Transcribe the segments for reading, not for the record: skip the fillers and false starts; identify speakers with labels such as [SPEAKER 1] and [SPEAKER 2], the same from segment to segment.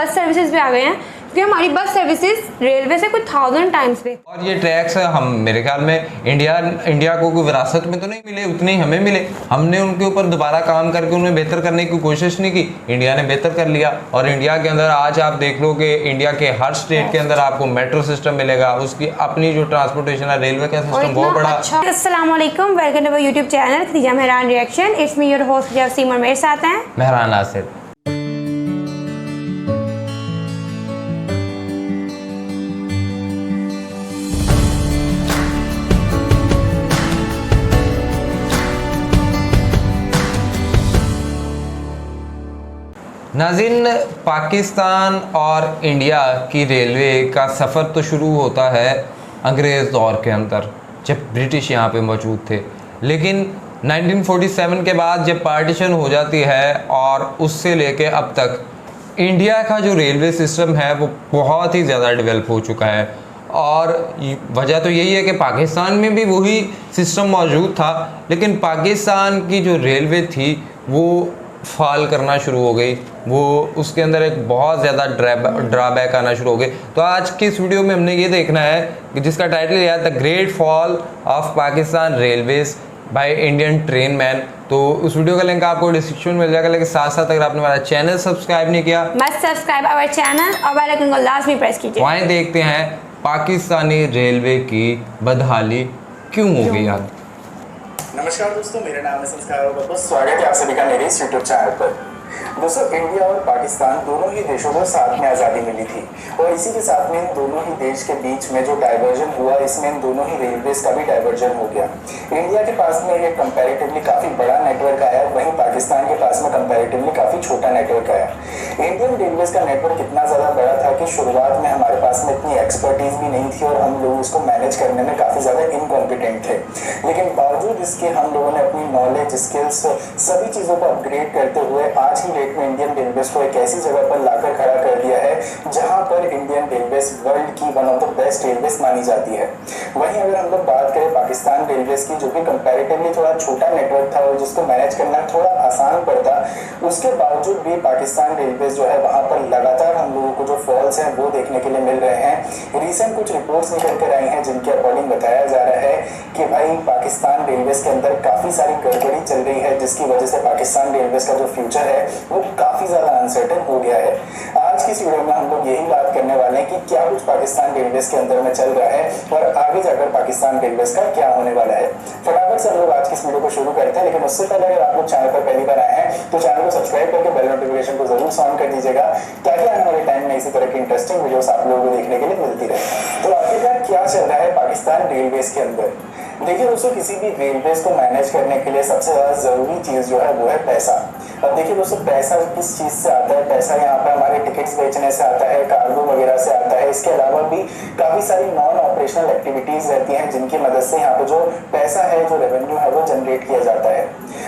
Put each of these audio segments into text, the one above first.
[SPEAKER 1] Bus services भी आ गए हैं, क्योंकि हमारी बस सर्विसेज रेलवे से कुछ 1000 टाइम्स पे।
[SPEAKER 2] और ये ट्रैक्स हम मेरे ख्याल में इंडिया को कोई विरासत में तो नहीं मिले, उतने ही हमें मिले। हमने उनके ऊपर दोबारा काम करके उन्हें बेहतर करने की कोशिश नहीं की, इंडिया ने बेहतर कर लिया। और इंडिया के अंदर आज आप देख लो कि इंडिया के हर स्टेट के अंदर आपको मेट्रो सिस्टम मिलेगा, उसकी अपनी जो ट्रांसपोर्टेशन है, रेलवे का सिस्टम बहुत बड़ा।
[SPEAKER 1] अस्सलाम वालेकुम, welcome to YouTube channel Khadija Mehran reaction. It's me your host Jasim और मेरे साथ हैं
[SPEAKER 2] मेहरान नासिर। नाज़रीन, पाकिस्तान और इंडिया की रेलवे का सफ़र तो शुरू होता है अंग्रेज़ दौर के अंदर, जब ब्रिटिश यहाँ पे मौजूद थे। लेकिन 1947 के बाद जब पार्टीशन हो जाती है और उससे लेके अब तक इंडिया का जो रेलवे सिस्टम है वो बहुत ही ज़्यादा डेवलप हो चुका है। और वजह तो यही है कि पाकिस्तान में भी वही सिस्टम मौजूद था, लेकिन पाकिस्तान की जो रेलवे थी वो फॉल करना शुरू हो गई, वो उसके अंदर एक बहुत ज़्यादा ड्रॉबैक आना शुरू हो गई। तो आज की इस वीडियो में हमने ये देखना है कि जिसका टाइटल है the great fall of Pakistan railways by Indian train man. तो उस वीडियो का लिंक आपको डिस्क्रिप्शन में मिल जाएगा। लेकिन साथ साथ अगर आपने हमारा चैनल सब्सक्राइब नहीं किया,
[SPEAKER 1] मस्ट सब्सक्राइब आवर चैनल और बेल आइकन को लाजमी प्रेस कीजिए।
[SPEAKER 2] वहीं देखते हैं पाकिस्तानी रेलवे की बदहाली क्यों हो गई। आज
[SPEAKER 3] नमस्कार दोस्तों, मेरा नाम है संस्कार और बहुत स्वागत है आप सभी का मेरे इस यूट्यूब चैनल पर। दोस्तों, इंडिया और पाकिस्तान दोनों ही देशों को साथ में आज़ादी मिली थी और इसी के साथ में इन दोनों ही देश के बीच में जो डाइवर्जन हुआ, इसमें इन दोनों ही रेलवेज का भी डाइवर्जन हो गया। इंडिया के पास में एक कंपैरेटिवली काफ़ी बड़ा नेटवर्क आया, वहीं पाकिस्तान के पास में कंपैरेटिवली काफ़ी छोटा नेटवर्क आया। इंडियन रेलवेज का नेटवर्क इतना ज़्यादा बड़ा था कि शुरुआत में हमारे पास में इतनी एक्सपर्टीज भी नहीं थी और हम लोग इसको मैनेज करने में काफ़ी ज़्यादा इनकॉम्पिटेंट थे। लेकिन बावजूद इसके हम लोगों ने अपनी नॉलेज, स्किल्स, सभी चीज़ों को अपग्रेड करते हुए आज ही डेट में इंडियन रेलवेज को एक ऐसी जगह पर लाकर खड़ा कर दिया है जहां पर इंडियन रेलवेज वर्ल्ड की one of the best railways मानी जाती है। वहीं अगर हम लोग बात करें पाकिस्तान रेलवेज की, जो कि कंपैरेटिवली थोड़ा छोटा नेटवर्क था और जिसको मैनेज करना थोड़ा आसान पड़ता, उसके बावजूद भी पाकिस्तान रेलवेज जो है वहां पर लगातार हम लोगों को जो फॉल्स हैं वो देखने के लिए मिल रहे हैं। रिसेंट कुछ रिपोर्ट्स निकल कर आई हैं जिनके अकॉर्डिंग बताया जा रहा है कि भाई पाकिस्तान रेलवेज के अंदर काफ़ी सारी गड़बड़ी चल रही है, जिसकी वजह से पाकिस्तान रेलवेज का जो फ्यूचर है वो काफ़ी ज़्यादा अनसर्टेन हो गया है। आज की इस वीडियो में हम लोग यही बात करने वाले हैं कि क्या कुछ पाकिस्तान रेलवेज के अंदर में चल रहा है और आगे जाकर पाकिस्तान रेलवेज का क्या होने वाला है। फटाफट से हम लोग आज की इस वीडियो को शुरू करते हैं, लेकिन उससे पहले अगर आप लोग चैनल पर पहली बार आए हैं तो चैनल को सब्सक्राइब करके बेल नोटिफिकेशन को जरूर ऑन कर दीजिएगा, ताकि आने वाले टाइम में इसी तरह की इंटरेस्टिंग वीडियोस आप लोगों को देखने के लिए मिलती रहे। तो आखिरकार क्या चल रहा है पाकिस्तान रेलवेज के अंदर। देखिए दोस्तों, किसी भी रेलवेज को मैनेज करने के लिए सबसे ज़्यादा ज़रूरी चीज़ जो है वो है पैसा। अब देखिए दोस्तों, पैसा किस चीज़ से आता है? पैसा यहाँ पर हमारे टिकट्स बेचने से आता है, कार्गो वगैरह से आता है। इसके अलावा भी काफ़ी सारी नॉन ऑपरेशनल एक्टिविटीज़ रहती हैं जिनकी मदद से यहाँ पर जो पैसा है, जो रेवेन्यू है वो जनरेट किया जाता है।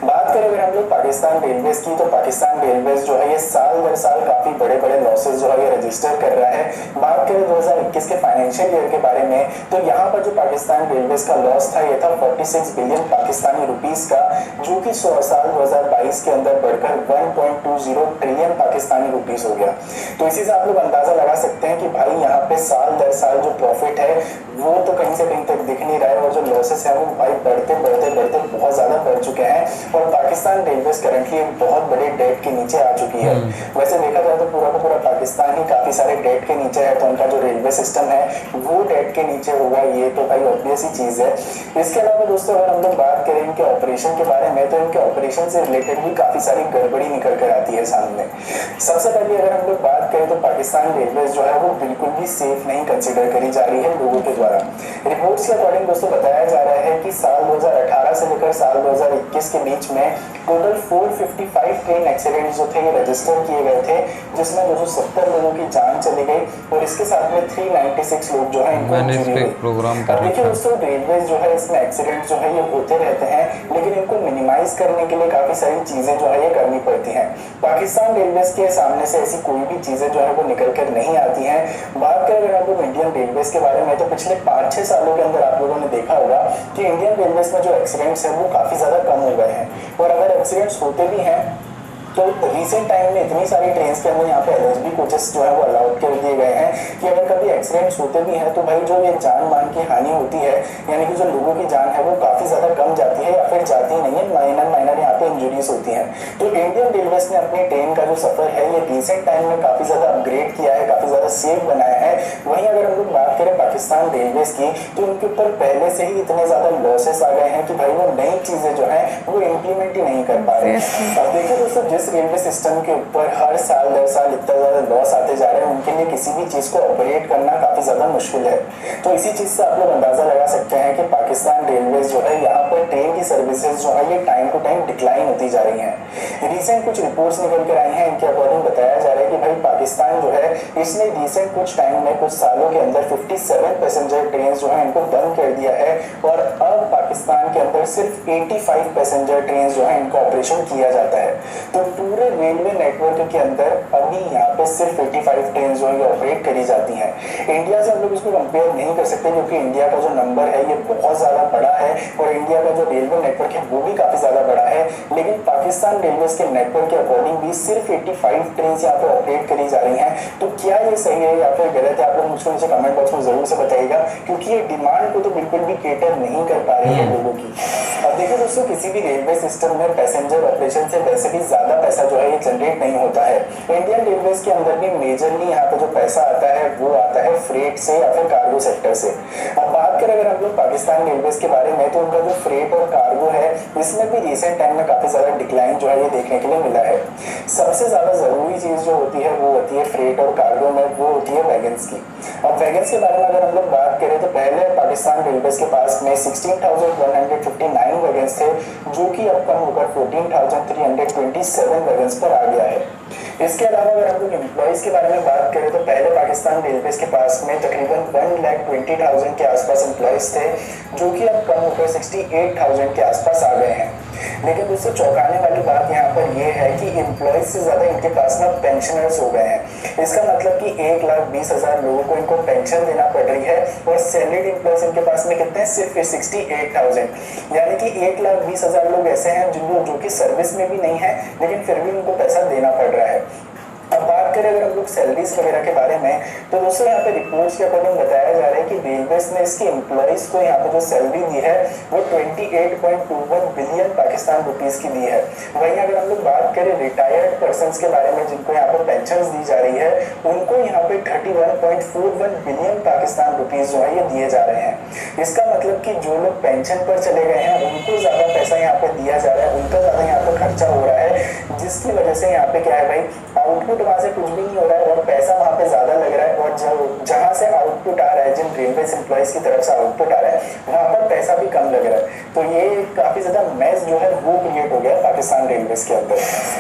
[SPEAKER 3] बात करें अगर हम लोग पाकिस्तान रेलवेज की, तो पाकिस्तान रेलवेज जो है ये साल दर साल काफ़ी बड़े बड़े लॉसेज जो है ये रजिस्टर कर रहा है। बात करें 2021 के फाइनेंशियल ईयर के बारे में, तो यहाँ पर जो पाकिस्तान रेलवेज का लॉस था ये था 46 बिलियन पाकिस्तानी रुपीस का, जो कि साल 2022 के अंदर बढ़कर 1.20 ट्रिलियन पाकिस्तानी रुपीस हो गया। तो इसी से आप लोग अंदाजा लगा सकते हैं कि भाई यहाँ पे साल दर साल जो प्रॉफिट है वो तो कहीं से कहीं तक दिख नहीं रहा है और जो लॉसेस है वो भाई बढ़ते बढ़ते बढ़ते बहुत ज्यादा बढ़ चुके हैं और पाकिस्तान रेलवेज करंटली एक बहुत बड़े डेट के नीचे आ चुकी है। वैसे देखा जाए तो पूरा का पूरा पाकिस्तान ही काफी सारे डेट के नीचे है, तो उनका जो रेलवे सिस्टम है वो डेट के नीचे होगा, ये तो भाई ऑब्वियस ही चीज है। इसके अलावा दोस्तों अगर हम लोग बात करें इनके ऑपरेशन के बारे में, तो इनके ऑपरेशन से रिलेटेड भी काफी सारी गड़बड़ी निकल कर आती है सामने। सबसे पहले अगर हम लोग बात करें तो पाकिस्तान रेलवेज जो है वो बिल्कुल भी सेफ नहीं कंसिडर करी जा रही है लोगों के द्वारा। रिपोर्ट्स के अकॉर्डिंग दोस्तों बताया जा रहा है कि साल 2018 से लेकर साल 2021 के बीच में टोटल 455 ट्रेन एक्सीडेंट जो थे ये रजिस्टर किए गए थे, जिसमें 270 लोगों की जान चली गई और इसके साथ में 396 लोग जो है देखिए दोस्तों, रेलवे जो है इसमें एक्सीडेंट जो है ये होते रहते हैं, लेकिन इनको मिनिमाइज करने के लिए काफी सारी चीजें जो है ये करनी पड़ती हैं। पाकिस्तान रेलवेज के सामने से ऐसी कोई भी चीजें जो है वो निकल कर नहीं आती हैं। बात करें अगर आप लोग इंडियन रेलवेज के बारे में, तो पिछले 5-6 सालों के अंदर आप लोगों ने देखा होगा कि इंडियन रेलवेज में जो एक्सीडेंट्स हैं वो काफी ज्यादा कम हो गए हैं, और अगर एक्सीडेंट्स होते भी हैं तो रिसेंट टाइम में इतनी सारी ट्रेन के अंदर यहाँ पे LHB कोचेस जो है वो अलाउड कर दिए गए हैं कि अगर कभी एक्सीडेंट्स होते भी हैं तो भाई जो ये जान मान की हानि होती है, यानी कि जो लोगों की जान है वो काफ़ी ज़्यादा कम जाती है या फिर जाती नहीं है, माइनर यहाँ पे इंजरीज होती हैं। तो इंडियन रेलवेज ने अपनी ट्रेन का जो सफ़र है ये रिसेंट टाइम में काफ़ी ज़्यादा अपग्रेड किया है, काफ़ी ज़्यादा सेफ बनाया है। वहीं अगर हम लोग बात करें पाकिस्तान रेलवेज की तो उनके ऊपर पहले से ही इतने ज़्यादा लॉसेस आ गए हैं कि भाई वो नई चीज़ें जो है वो इम्प्लीमेंट ही नहीं कर पा रहे हैं। अब देखिए दोस्तों, जिस रेलवे सिस्टम के ऊपर हर साल दर साल इतना ज़्यादा लॉस आते जा रहे हैं, उनके लिए किसी भी चीज़ को ऑपरेट करना काफ़ी ज़्यादा मुश्किल है। तो इसी चीज़ से आप लोग अंदाज़ा लगा सकते हैं कि पाकिस्तान रेलवेज जो है यहाँ पर ट्रेन की सर्विसेज जो है ये टाइम टू टाइम डिक्लाइन होती जा रही हैं। रिसेंट कुछ रिपोर्ट्स निकल कर आई हैं, इनके अकॉर्डिंग बताया जा रहा है कि भाई पाकिस्तान जो है इसने रिसेंट कुछ टाइम में कुछ सालों के अंदर 57 पैसेंजर ट्रेन जो है इनको बंद कर दिया है और अब पाकिस्तान के अंदर सिर्फ 85 पैसेंजर ट्रेन जो है इनका ऑपरेशन किया जाता है। तो पूरे रेलवे नेटवर्क के अंदर अभी यहाँ पे सिर्फ 85 ट्रेन जो है ऑपरेट करी जाती हैं। इंडिया से हम लोग इसको कंपेयर नहीं कर सकते क्योंकि इंडिया का जो नंबर है ये बहुत ज़्यादा बड़ा है और इंडिया का जो रेलवे नेटवर्क है वो भी काफ़ी ज़्यादा बड़ा है, लेकिन पाकिस्तान रेलवे के नेटवर्क के अकॉर्डिंग भी सिर्फ 85 ट्रेन यहाँ पे ऑपरेट करी जा रही हैं। तो क्या ये सही है या फिर गलत है, आप लोग मुझको नीचे कमेंट बॉक्स में जरूर से बताइएगा, क्योंकि ये डिमांड को तो बिल्कुल भी केटर नहीं कर पा रही है लोगों की। अब देखिए दोस्तों, किसी भी रेलवे सिस्टम में पैसेंजर ऑपरेशन से वैसे भी ज्यादा पैसा जो है ये जनरेट नहीं होता है। इंडियन रेलवेज के अंदर भी मेजरली यहाँ पे जो पैसा आता है वो आता है फ्रेट से या फिर कार्गो सेक्टर से। अब बात करें अगर हम लोग पाकिस्तान रेलवेज के बारे में तो उनका जो फ्रेट और कार्गो है इसमें भी रिसेंट टाइम में काफी ज्यादा डिक्लाइन जो है ये देखने के लिए मिला है। सबसे ज्यादा जरूरी चीज जो होती है वो होती है फ्रेट और कार्गो में, वो होती है वैगन्स की। अब वैगन्स के बारे में अगर हम लोग बात करें तो पहले पाकिस्तान रेलवेज के पास में 16,159 वैगन्स थे, जो कि अब कम होकर 14,327 वैगन्स पर आ गया है। इसके अलावा अगर हम लोग एम्प्लॉइज के बारे में बात करें तो पहले पाकिस्तान रेलवेज के पास में तकरीबन 1,20,000 के आसपास एम्प्लॉइज थे, जो कि अब कम होकर 68,000 के आसपास आ गए हैं। लेकिन दोस्तों चौंकाने वाली बात यहाँ पर यह है कि एम्प्लॉइज से ज्यादा इनके पास में पेंशनर्स हो गए हैं। इसका मतलब कि 1,20,000 लोगों को इनको पेंशन देना पड़ रही है और सैलरीड एम्प्लॉइज इनके पास में कितने हैं, सिर्फ 68,000। यानी कि 1,20,000 लोग ऐसे हैं जिनको जो कि सर्विस में भी नहीं है लेकिन फिर भी उनको पैसा देना पड़ रहा है। अब बात करें अगर हम लोग सैलरीज वगैरह के बारे में तो दोस्तों यहाँ पे रिपोर्ट्स के अकॉर्डिंग बताया जा रहा है कि रेलवेज ने इसके एम्प्लॉइज को यहाँ पे जो सैलरी दी है वो 28.21 बिलियन पाकिस्तान रुपीस की दी है। वहीं अगर हम लोग बात करें रिटायर्ड पर्संस के बारे में जिनको यहाँ पे पेंशन दी जा रही है, उनको यहाँ पे 31.41 बिलियन पाकिस्तान रुपीस जो है ये दिए जा रहे हैं। इसका मतलब कि जो लोग पेंशन पर चले गए हैं उनको ज्यादा पैसा यहाँ पे दिया जा रहा है, उनका ज्यादा यहाँ पे खर्चा हो रहा है, जिसकी वजह से यहाँ पे क्या है भाई, आउटपुट वहां से कुछ भी नहीं हो रहा है और पैसा वहां पे ज्यादा लग रहा है और जहां से आउटपुट आ रहा है, जिन रेलवे एम्प्लॉइज की तरफ से आउटपुट आ रहा है वहां पर पैसा भी कम लग रहा है। तो ये काफी ज्यादा मैस जो है वो क्रिएट हो गया पाकिस्तान रेलवेज के अंदर।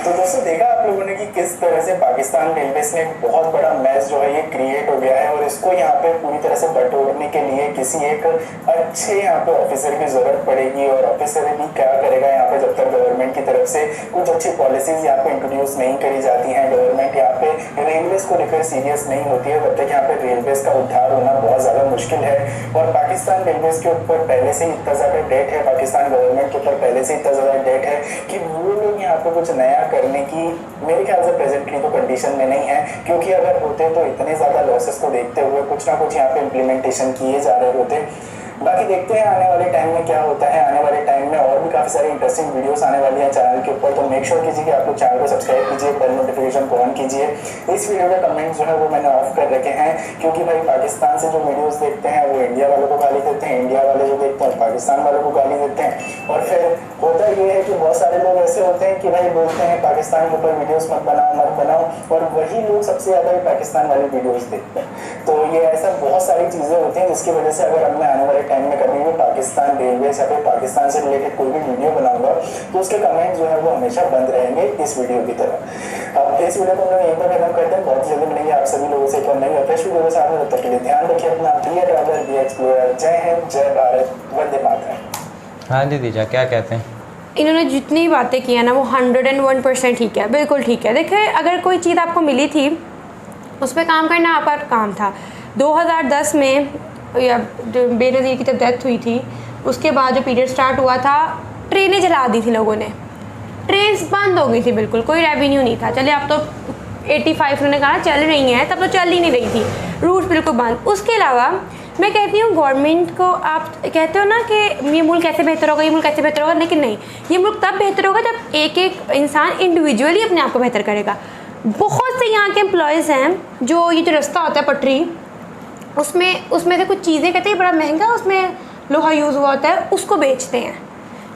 [SPEAKER 3] तो दोस्तों देखा आप लोगों ने कि किस तरह से पाकिस्तान रेलवेज में एक बहुत बड़ा मैस जो है ये क्रिएट हो गया है और इसको यहाँ पे पूरी तरह से बटोरने के लिए किसी एक अच्छे यहाँ पे ऑफिसर की जरूरत पड़ेगी और ऑफिसर भी क्या करेगा यहाँ पे जब तक गवर्नमेंट की तरफ से कुछ अच्छी पॉलिसीज यहाँ पे इंट्रोड्यूस नहीं करी जाती हैं, गवर्नमेंट यहाँ पे रेलवेज को लेकर सीरियस नहीं होती है, तब तक यहाँ पे रेलवेज का उद्धार होना बहुत ज्यादा मुश्किल है। और पाकिस्तान रेलवेज के ऊपर पहले से ही इतना ज्यादा डेट है, पाकिस्तान गवर्नमेंट के ऊपर पहले से इतना ज्यादा डेट है कि वो लोग यहाँ पे कुछ नया करने की मेरे ख्याल से प्रेजेंटली तो कंडीशन में नहीं है, क्योंकि अगर होते तो इतने ज्यादा लॉसेस को देखते हुए कुछ ना कुछ यहाँ पे इम्प्लीमेंटेशन किए जा रहे होते। बाकी देखते हैं आने वाले टाइम में क्या होता है। आने वाले टाइम में और भी काफी सारी इंटरेस्टिंग वीडियोस आने वाली हैं चैनल के ऊपर, तो मेक श्योर कीजिए कि आप लोग चैनल को सब्सक्राइब कीजिए, बेल नोटिफिकेशन को ऑन कीजिए। इस वीडियो के कमेंट जो है वो मैंने ऑफ कर रखे हैं, क्योंकि भाई पाकिस्तान से जो वीडियोस देखते हैं वो इंडिया वालों को गाली देते हैं, इंडिया वाले जो देखते हैं पाकिस्तान वालों को गाली देते हैं। और फिर होता ये है कि बहुत सारे लोग ऐसे होते हैं कि भाई बोलते हैं पाकिस्तान के ऊपर वीडियोस मत बनाओ, और वही लोग सबसे ज्यादा पाकिस्तान वाली वीडियोस देखते हैं। तो ये ऐसा बहुत सारी चीजें होती हैं जिसकी वजह से अगर अब मैं आने वाले टाइम में कभी भी पाकिस्तान रेलवे या फिर पाकिस्तान से रिलेटेड कोई भी वीडियो बनाऊंगा तो उसके कमेंट जो है वो हमेशा बंद रहेंगे इस वीडियो की तरह। अब इस वीडियो को हम लोग यहीं पर खत्म करते हैं, बहुत जल्दी मिलेंगे आप सभी लोगों से एक और नई फ्रेश वीडियो के साथ। तब तक के लिए ध्यान रखिए अपना, प्रिय ट्रैवलर, बी एक्सप्लोरर। जय हिंद, जय भारत, वंदे मातरम।
[SPEAKER 2] हाँ दीदी जा क्या कहते हैं?
[SPEAKER 1] इन्होंने जितनी बातें की है ना वो 101% ठीक है, बिल्कुल ठीक है। देखिए अगर कोई चीज़ आपको मिली थी उस पर काम करना आपका काम था। 2010 में या बेनज़ीर की जब डेथ हुई थी उसके बाद जो पीरियड स्टार्ट हुआ था, ट्रेनें जला दी थी लोगों ने, ट्रेन बंद हो गई थी, बिल्कुल कोई रेवेन्यू नहीं था। चलिए अब तो 85 उन्होंने कहा चल रही हैं, तब तो चल ही नहीं रही थी, रूट बिल्कुल बंद। उसके अलावा मैं कहती हूँ गवर्नमेंट को, आप कहते हो ना कि ये मुल्क कैसे बेहतर होगा, ये मुल्क कैसे बेहतर होगा, लेकिन नहीं, ये मुल्क तब बेहतर होगा जब एक एक इंसान इंडिविजुअली अपने आप को बेहतर करेगा। बहुत से यहाँ के एम्प्लॉयज़ हैं जो ये जो रास्ता होता है पटरी, उसमें से कुछ चीज़ें कहते हैं बड़ा महंगा, उसमें लोहा यूज़ हुआ होता है, उसको बेचते हैं,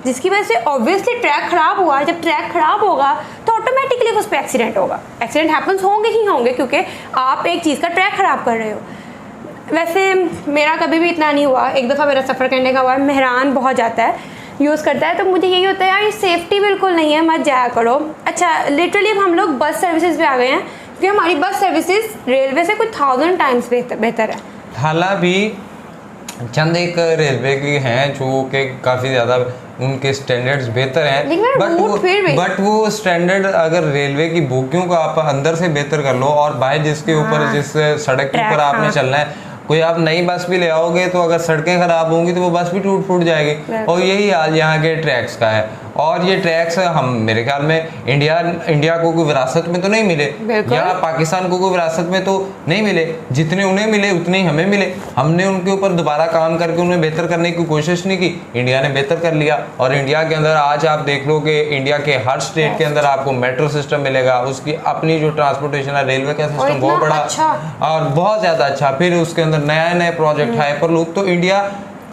[SPEAKER 1] जिसकी वजह से ऑब्वियसली ट्रैक ख़राब हुआ। जब ट्रैक ख़राब होगा तो ऑटोमेटिकली उस पर एक्सीडेंट होगा, एक्सीडेंट हैपन्स होंगे ही होंगे, क्योंकि आप एक चीज़ का ट्रैक ख़राब कर रहे हो। वैसे मेरा कभी भी इतना नहीं हुआ, एक दफ़ा मेरा सफ़र करने का हुआ, मेहरान बहुत जाता है, यूज़ करता है, तो मुझे यही होता है यार ये सेफ्टी बिल्कुल नहीं है, मत जाया करो। अच्छा लिटरली अब हम लोग बस सर्विसेज पे आ गए हैं, क्योंकि हमारी बस सर्विसेज रेलवे से कुछ 1000 टाइम्स बेहतर है।
[SPEAKER 2] हालांकि चंद एक रेलवे की हैं जो कि काफ़ी ज़्यादा उनके स्टैंडर्ड्स बेहतर हैं, बट वो स्टैंडर्ड अगर रेलवे की बोगियों को आप अंदर से बेहतर कर लो और बाहर जिसके ऊपर जिस सड़क के ऊपर आपने चलना है, कोई आप नई बस भी ले आओगे तो अगर सड़कें ख़राब होंगी तो वो बस भी टूट फूट जाएगी। और यही हाल यहाँ के ट्रैक्स का है। और ये ट्रैक्स हम मेरे ख्याल में इंडिया को कोई विरासत में तो नहीं मिले, या पाकिस्तान को कोई विरासत में तो नहीं मिले, जितने उन्हें मिले उतने ही हमें मिले। हमने उनके ऊपर दोबारा काम करके उन्हें बेहतर करने की कोशिश नहीं की, इंडिया ने बेहतर कर लिया। और इंडिया के अंदर आज आप देख लो कि इंडिया के हर स्टेट के अंदर आपको मेट्रो सिस्टम मिलेगा, उसकी अपनी जो ट्रांसपोर्टेशन है, रेलवे का सिस्टम बहुत बड़ा और बहुत ज़्यादा अच्छा। फिर उसके अंदर नए नए प्रोजेक्ट हाइपरलूप, तो इंडिया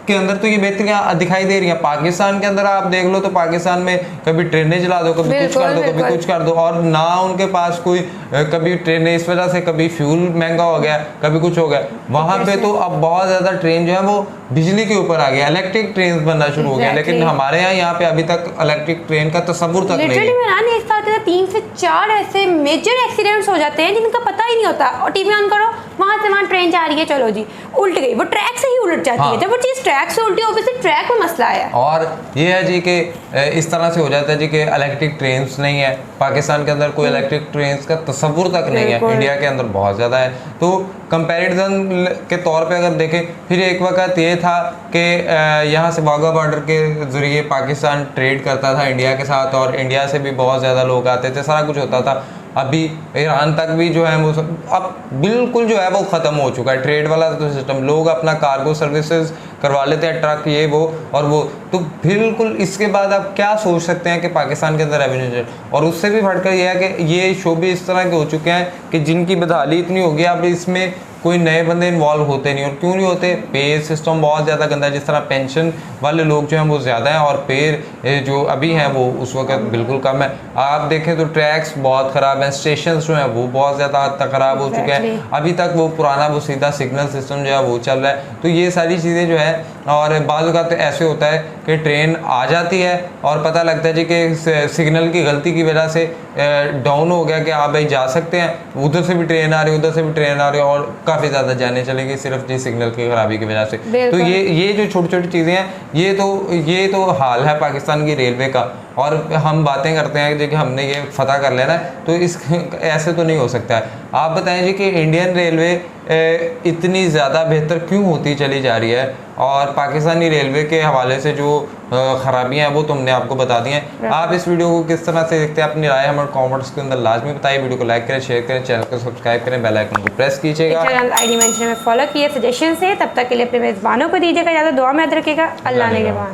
[SPEAKER 2] के अंदर तो ये बेहतरियाँ दिखाई दे रही हैं। पाकिस्तान के अंदर आप देख लो तो पाकिस्तान में कभी ट्रेनें चला दो, कभी कुछ कर दो, कभी कुछ कर दो, और ना उनके पास कोई कभी ट्रेनें, इस वजह से कभी फ्यूल महंगा हो गया, कभी कुछ हो गया। वहाँ पे तो अब बहुत ज़्यादा ट्रेन जो है वो बिजली के ऊपर आ गया, इलेक्ट्रिक ट्रेन बनना शुरू हो गया। लेकिन हमारे यहाँ पे अभी तक इलेक्ट्रिक ट्रेन का तस्वुर तक नहीं है।
[SPEAKER 1] इस साल के 3 से 4 ऐसे मेजर एक्सीडेंट्स हो जाते हैं जिनका पता ही नहीं होता, और टीवी ऑन करो वहाँ से वहाँ ट्रेन जा रही है, चलो जी उल्ट गई, वो ट्रैक से ही उलट जाती है। जब वो चीज़ ट्रैक से उल्टी, ऑब्वियसली ट्रैक में मसला है।
[SPEAKER 2] और ये है जी कि इस तरह से हो जाता है जी कि इलेक्ट्रिक ट्रेन्स नहीं है पाकिस्तान के अंदर, कोई इलेक्ट्रिक ट्रेन्स का तस्वुर तक नहीं है। इंडिया के अंदर बहुत ज़्यादा है। तो कंपैरिजन के तौर पे अगर देखें, फिर एक वक्त ये था कि यहाँ से वाघा बॉर्डर के ज़रिए पाकिस्तान ट्रेड करता था इंडिया के साथ, और इंडिया से भी बहुत ज़्यादा लोग आते थे, सारा कुछ होता था। अभी ईरान तक भी जो है वो अब बिल्कुल जो है वो ख़त्म हो चुका है ट्रेड वाला तो सिस्टम। लोग अपना कार्गो सर्विसेज करवा लेते हैं, ट्रक ये वो और वो, तो बिल्कुल इसके बाद आप क्या सोच सकते हैं कि पाकिस्तान के अंदर रेवेन्यू। और उससे भी बढ़कर यह है कि ये शोबे इस तरह के हो चुके हैं कि जिनकी बदहाली इतनी हो गई, अब इसमें कोई नए बंदे इन्वॉल्व होते नहीं। और क्यों नहीं होते? पे सिस्टम बहुत ज़्यादा गंदा है। जिस तरह पेंशन वाले लोग जो हैं वो ज़्यादा हैं और पे जो अभी हैं वो उस वक्त बिल्कुल कम है। आप देखें तो ट्रैक्स बहुत ख़राब हैं, स्टेशन जो हैं वो बहुत ज़्यादा हद तक ख़राब हो चुके हैं। अभी तक वो पुराना वो सीधा सिग्नल सिस्टम जो है वो चल रहा है। तो ये सारी चीज़ें जो है, और बाज़ तो ऐसे होता है कि ट्रेन आ जाती है और पता लगता है जी कि सिग्नल की गलती की वजह से डाउन हो गया कि आप भाई जा सकते हैं, उधर से भी ट्रेन आ रही है, उधर से भी ट्रेन आ रही है, और काफ़ी ज़्यादा जाने चलेगी सिर्फ जी सिग्नल की खराबी की वजह से। तो ये जो छोटी छोटी चीज़ें हैं, ये तो हाल है पाकिस्तान की रेलवे का। और हम बातें करते हैं कि हमने ये फतह कर लेना है, तो इस ऐसे तो नहीं हो सकता है। आप बताएं जी कि इंडियन रेलवे इतनी ज़्यादा बेहतर क्यों होती चली जा रही है, और पाकिस्तानी रेलवे के हवाले से जो खराबियाँ हैं वो तुमने आपको बता दी हैं। आप इस वीडियो को किस तरह से देखते हैं, अपनी राय हमारे कमेंट्स के अंदर लाजमी बताइए। वीडियो को लाइक करें, शेयर करें, चैनल को सब्सक्राइब करें, बेल आइकन को प्रेस कीजिएगा,
[SPEAKER 1] आईडी मेंशन में फॉलो किए सजेशन से। तब तक के लिए अपने मेज़बानों को दीजिएगा ज़्यादा, दुआ में याद रखिएगा। अल्लाह ने के बाद।